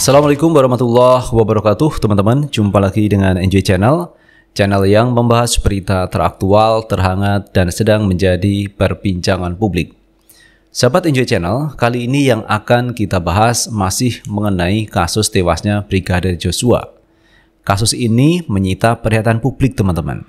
Assalamualaikum warahmatullahi wabarakatuh teman-teman. Jumpa lagi dengan Enjoy Channel, channel yang membahas berita teraktual, terhangat, dan sedang menjadi perbincangan publik. Sahabat Enjoy Channel, kali ini yang akan kita bahas masih mengenai kasus tewasnya Brigadir Joshua. Kasus ini menyita perhatian publik teman-teman,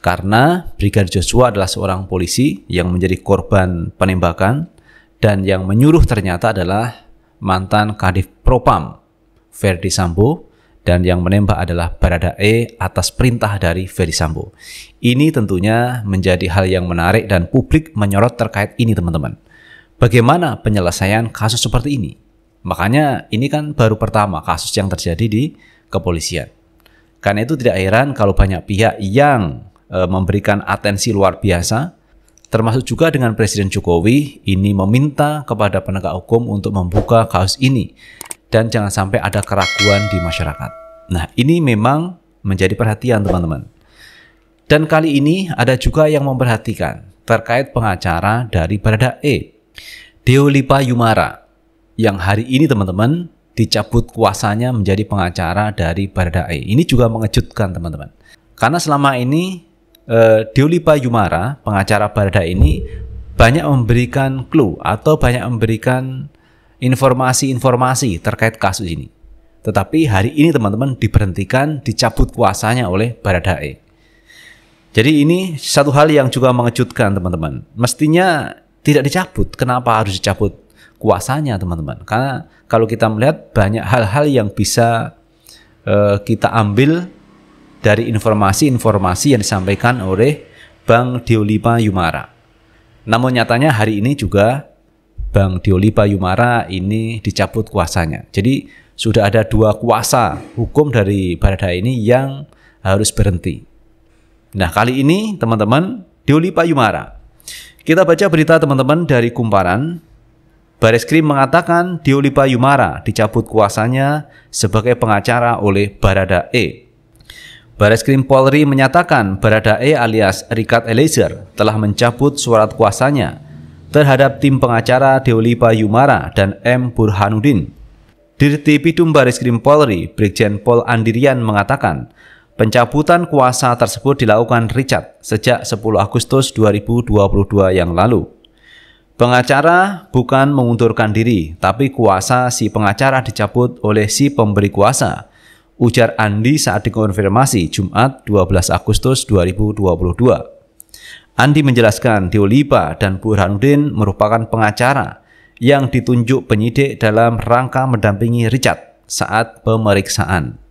karena Brigadir Joshua adalah seorang polisi yang menjadi korban penembakan, dan yang menyuruh ternyata adalah mantan Kadif Propam Ferdy Sambo, dan yang menembak adalah Baradae atas perintah dari Ferdy Sambo. Ini tentunya menjadi hal yang menarik dan publik menyorot terkait ini teman-teman. Bagaimana penyelesaian kasus seperti ini? Makanya ini kan baru pertama kasus yang terjadi di kepolisian. Karena itu tidak heran kalau banyak pihak yang memberikan atensi luar biasa, termasuk juga dengan Presiden Jokowi ini meminta kepada penegak hukum untuk membuka kasus ini dan jangan sampai ada keraguan di masyarakat. Nah, ini memang menjadi perhatian teman-teman. Dan kali ini ada juga yang memperhatikan terkait pengacara dari Baradae, Deolipa Yumara, yang hari ini teman-teman dicabut kuasanya menjadi pengacara dari Baradae. Ini juga mengejutkan teman-teman. Karena selama ini Deolipa Yumara, pengacara Baradae ini banyak memberikan clue atau banyak memberikan informasi-informasi terkait kasus ini. Tetapi hari ini teman-teman diberhentikan, dicabut kuasanya oleh Baradae. Jadi ini satu hal yang juga mengejutkan teman-teman. Mestinya tidak dicabut. Kenapa harus dicabut kuasanya teman-teman? Karena kalau kita melihat banyak hal-hal yang bisa kita ambil dari informasi-informasi yang disampaikan oleh Bang Deolipa Yumara. Namun nyatanya hari ini juga Bang Deolipa Yumara ini dicabut kuasanya. Jadi sudah ada dua kuasa hukum dari Baradae ini yang harus berhenti. Nah, kali ini teman-teman Deolipa Yumara. Kita baca berita teman-teman dari Kumparan. Bareskrim mengatakan Deolipa Yumara dicabut kuasanya sebagai pengacara oleh Baradae. Bareskrim Polri menyatakan Baradae alias Richard Eliezer telah mencabut surat kuasanya terhadap tim pengacara Deolipa Yumara dan M. Burhanuddin. Dirti Bidum Bareskrim Polri, Brigjen Pol Andirian mengatakan, pencabutan kuasa tersebut dilakukan Richard sejak 10 Agustus 2022 yang lalu. Pengacara bukan mengundurkan diri, tapi kuasa si pengacara dicabut oleh si pemberi kuasa, ujar Andi saat dikonfirmasi Jumat 12 Agustus 2022. Andi menjelaskan Deolipa dan Burhanuddin merupakan pengacara yang ditunjuk penyidik dalam rangka mendampingi Richard saat pemeriksaan.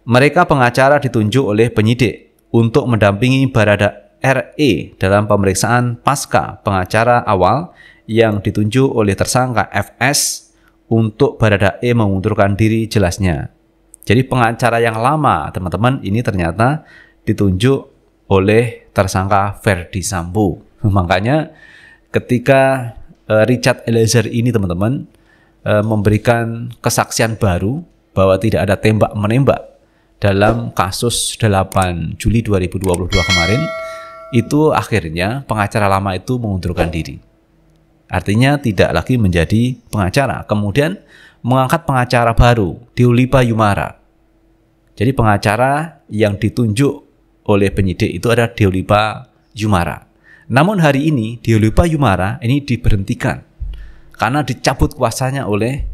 Mereka pengacara ditunjuk oleh penyidik untuk mendampingi Barada RE dalam pemeriksaan pasca pengacara awal yang ditunjuk oleh tersangka FS untuk Baradae mengundurkan diri jelasnya. Jadi pengacara yang lama teman-teman ini ternyata ditunjuk oleh tersangka Ferdy Sambo. Makanya ketika Richard Eliezer ini teman-teman memberikan kesaksian baru bahwa tidak ada tembak-menembak dalam kasus 8 Juli 2022 kemarin, itu akhirnya pengacara lama itu mengundurkan diri. Artinya tidak lagi menjadi pengacara. Kemudian mengangkat pengacara baru, Deolipa Yumara. Jadi pengacara yang ditunjuk oleh penyidik itu ada Deolipa Yumara. Namun hari ini Deolipa Yumara ini diberhentikan karena dicabut kuasanya oleh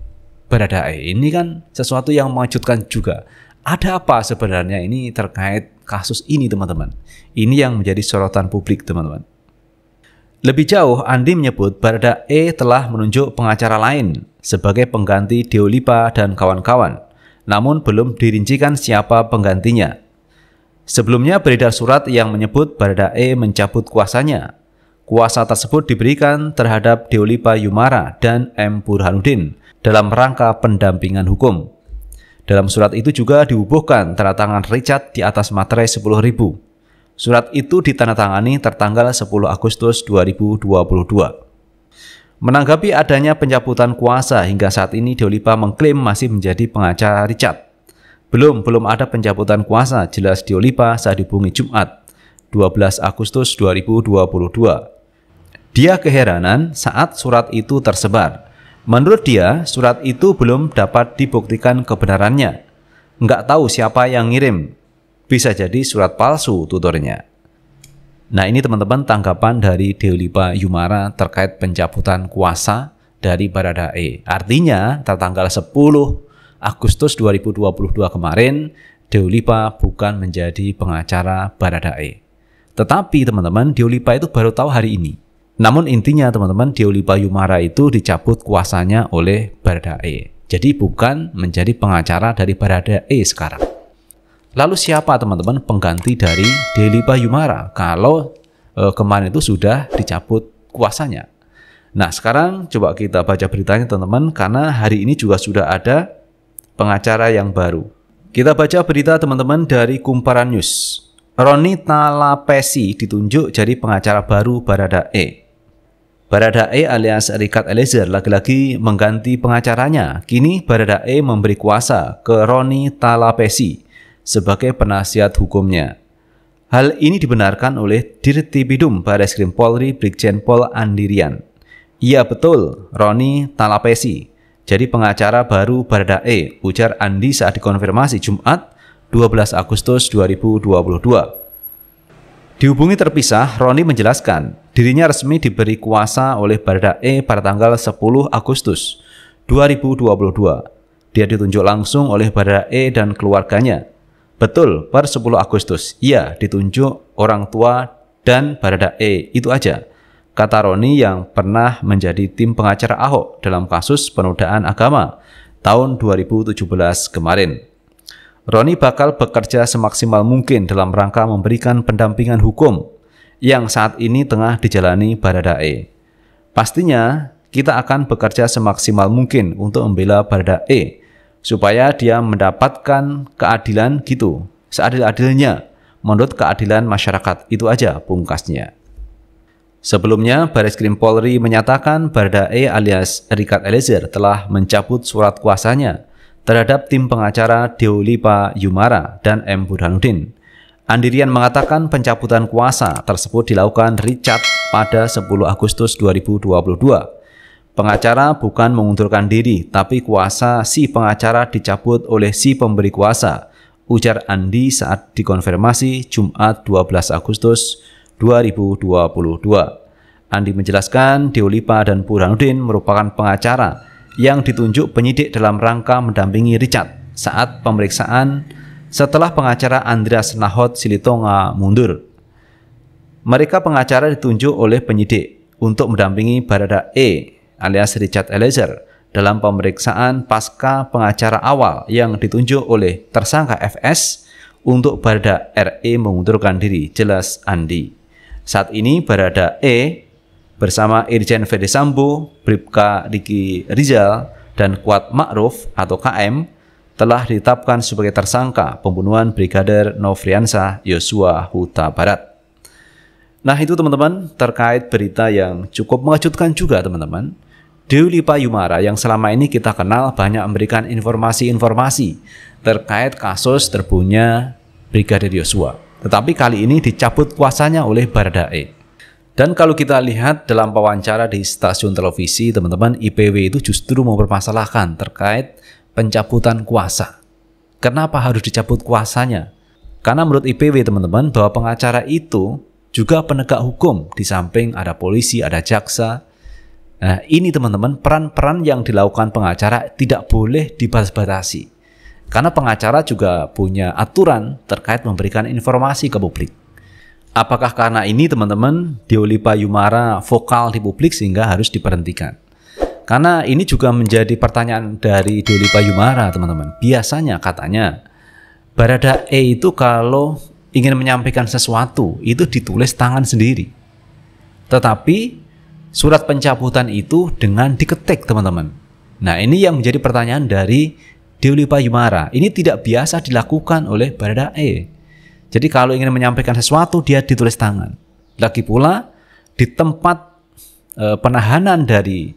Baradae. Ini kan sesuatu yang mengejutkan juga. Ada apa sebenarnya ini terkait kasus ini teman-teman? Ini yang menjadi sorotan publik teman-teman. Lebih jauh, Andi menyebut Baradae telah menunjuk pengacara lain sebagai pengganti Deolipa dan kawan-kawan. Namun belum dirincikan siapa penggantinya. Sebelumnya beredar surat yang menyebut Baradae mencabut kuasanya. Kuasa tersebut diberikan terhadap Deolipa Yumara dan M. Burhanuddin dalam rangka pendampingan hukum. Dalam surat itu juga dibubuhkan tanda tangan Richard di atas materai 10.000. Surat itu ditandatangani tertanggal 10 Agustus 2022. Menanggapi adanya pencabutan kuasa hingga saat ini Deolipa mengklaim masih menjadi pengacara Richard. Belum ada pencabutan kuasa, jelas Deolipa saat dihubungi Jumat 12 Agustus 2022. Dia keheranan saat surat itu tersebar. Menurut dia, surat itu belum dapat dibuktikan kebenarannya. Nggak tahu siapa yang ngirim. Bisa jadi surat palsu, tuturnya. Nah, ini teman-teman tanggapan dari Deolipa Yumara terkait pencabutan kuasa dari Baradae. Artinya, tertanggal 10 Agustus 2022 kemarin, Deolipa bukan menjadi pengacara Baradae. Tetapi teman-teman, Deolipa itu baru tahu hari ini. Namun intinya teman-teman, Deolipa Yumara itu dicabut kuasanya oleh Baradae. Jadi bukan menjadi pengacara dari Baradae sekarang. Lalu siapa teman-teman pengganti dari Deolipa Yumara kalau kemarin itu sudah dicabut kuasanya? Nah, sekarang coba kita baca beritanya teman-teman, karena hari ini juga sudah ada pengacara yang baru. Kita baca berita teman-teman dari Kumparan News. Roni Talapesi ditunjuk jadi pengacara baru Baradae. Baradae alias Richard Eliezer lagi-lagi mengganti pengacaranya. Kini Baradae memberi kuasa ke Roni Talapesi sebagai penasihat hukumnya. Hal ini dibenarkan oleh Dirtipidum Barreskrim Polri Brigjen Pol Andirian. Iya betul, Roni Talapesi jadi pengacara baru Baradae, ujar Andi saat dikonfirmasi Jumat 12 Agustus 2022. Dihubungi terpisah, Roni menjelaskan dirinya resmi diberi kuasa oleh Baradae pada tanggal 10 Agustus 2022. Dia ditunjuk langsung oleh Baradae dan keluarganya. Betul, per 10 Agustus, ia ditunjuk orang tua dan Baradae, itu aja, kata Roni yang pernah menjadi tim pengacara Ahok dalam kasus penodaan agama tahun 2017 kemarin. Roni bakal bekerja semaksimal mungkin dalam rangka memberikan pendampingan hukum yang saat ini tengah dijalani Baradae. Pastinya kita akan bekerja semaksimal mungkin untuk membela Baradae supaya dia mendapatkan keadilan gitu, seadil-adilnya menurut keadilan masyarakat, itu aja pungkasnya. Sebelumnya, Barreskrim Polri menyatakan Baradae alias Richard Eliezer telah mencabut surat kuasanya terhadap tim pengacara Deolipa Yumara dan M. Burhanuddin. Andirian mengatakan pencabutan kuasa tersebut dilakukan Richard pada 10 Agustus 2022. Pengacara bukan mengundurkan diri, tapi kuasa si pengacara dicabut oleh si pemberi kuasa, ujar Andi saat dikonfirmasi Jumat 12 Agustus 2022. Andi menjelaskan Deolipa dan Burhanuddin merupakan pengacara yang ditunjuk penyidik dalam rangka mendampingi Richard saat pemeriksaan setelah pengacara Andreas Nahot Silitonga mundur. Mereka pengacara ditunjuk oleh penyidik untuk mendampingi Baradae alias Richard Eliezer dalam pemeriksaan pasca pengacara awal yang ditunjuk oleh tersangka FS untuk Barada RE mengundurkan diri, jelas Andi. Saat ini Baradae bersama Irjen Ferdy Sambo, Bribka Riki Rizal, dan Kuat Ma'ruf atau KM telah ditetapkan sebagai tersangka pembunuhan Brigadir Nofriansah Yosua Huta Barat. Nah, itu teman-teman terkait berita yang cukup mengejutkan juga teman-teman. Deolipa Yumara yang selama ini kita kenal banyak memberikan informasi-informasi terkait kasus terbunuhnya Brigadir Yosua. Tetapi kali ini dicabut kuasanya oleh Baradae. Dan kalau kita lihat dalam wawancara di stasiun televisi, teman-teman, IPW itu justru mempermasalahkan terkait pencabutan kuasa. Kenapa harus dicabut kuasanya? Karena menurut IPW, teman-teman, bahwa pengacara itu juga penegak hukum. Di samping ada polisi, ada jaksa. Nah, ini teman-teman, peran-peran yang dilakukan pengacara tidak boleh dibatasi. Karena pengacara juga punya aturan terkait memberikan informasi ke publik. Apakah karena ini teman-teman Deolipa Yumara vokal di publik sehingga harus diberhentikan? Karena ini juga menjadi pertanyaan dari Deolipa Yumara teman-teman. Biasanya katanya Baradae itu kalau ingin menyampaikan sesuatu itu ditulis tangan sendiri. Tetapi surat pencabutan itu dengan diketik teman-teman. Nah, ini yang menjadi pertanyaan dari Deolipa Yumara. Ini tidak biasa dilakukan oleh Baradae. Jadi kalau ingin menyampaikan sesuatu dia ditulis tangan. Lagi pula di tempat penahanan dari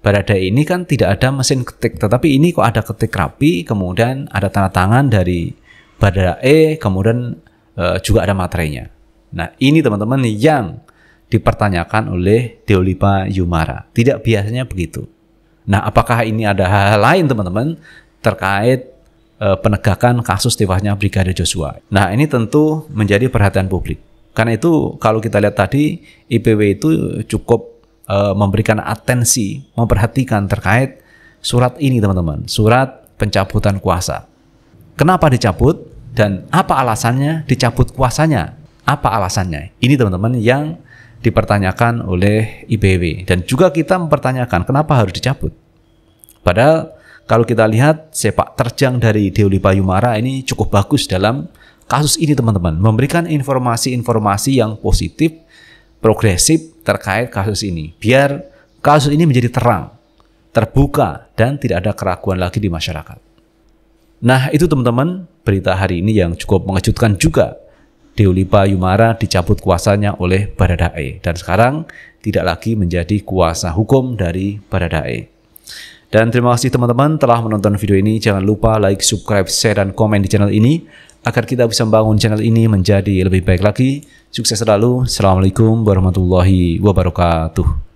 Baradae ini kan tidak ada mesin ketik. Tetapi ini kok ada ketik rapi, kemudian ada tanda tangan dari Baradae, kemudian juga ada materainya. Nah, ini teman-teman yang dipertanyakan oleh Deolipa Yumara. Tidak biasanya begitu. Nah, apakah ini ada hal lain teman-teman terkait penegakan kasus tewasnya Brigadir Joshua? Nah, ini tentu menjadi perhatian publik. Karena itu kalau kita lihat tadi, IPW itu cukup memberikan atensi, memperhatikan terkait surat ini teman-teman, surat pencabutan kuasa. Kenapa dicabut dan apa alasannya dicabut kuasanya? Apa alasannya? Ini teman-teman yang dipertanyakan oleh IPW, dan juga kita mempertanyakan kenapa harus dicabut. Padahal kalau kita lihat sepak terjang dari Deoli Payumara ini cukup bagus dalam kasus ini teman-teman, memberikan informasi-informasi yang positif, progresif terkait kasus ini, biar kasus ini menjadi terang, terbuka, dan tidak ada keraguan lagi di masyarakat. Nah, itu teman-teman berita hari ini yang cukup mengejutkan juga. Deoli Payumara dicabut kuasanya oleh Baradae, dan sekarang tidak lagi menjadi kuasa hukum dari Baradae. Dan terima kasih teman-teman telah menonton video ini. Jangan lupa like, subscribe, share, dan komen di channel ini agar kita bisa membangun channel ini menjadi lebih baik lagi. Sukses selalu. Assalamualaikum warahmatullahi wabarakatuh.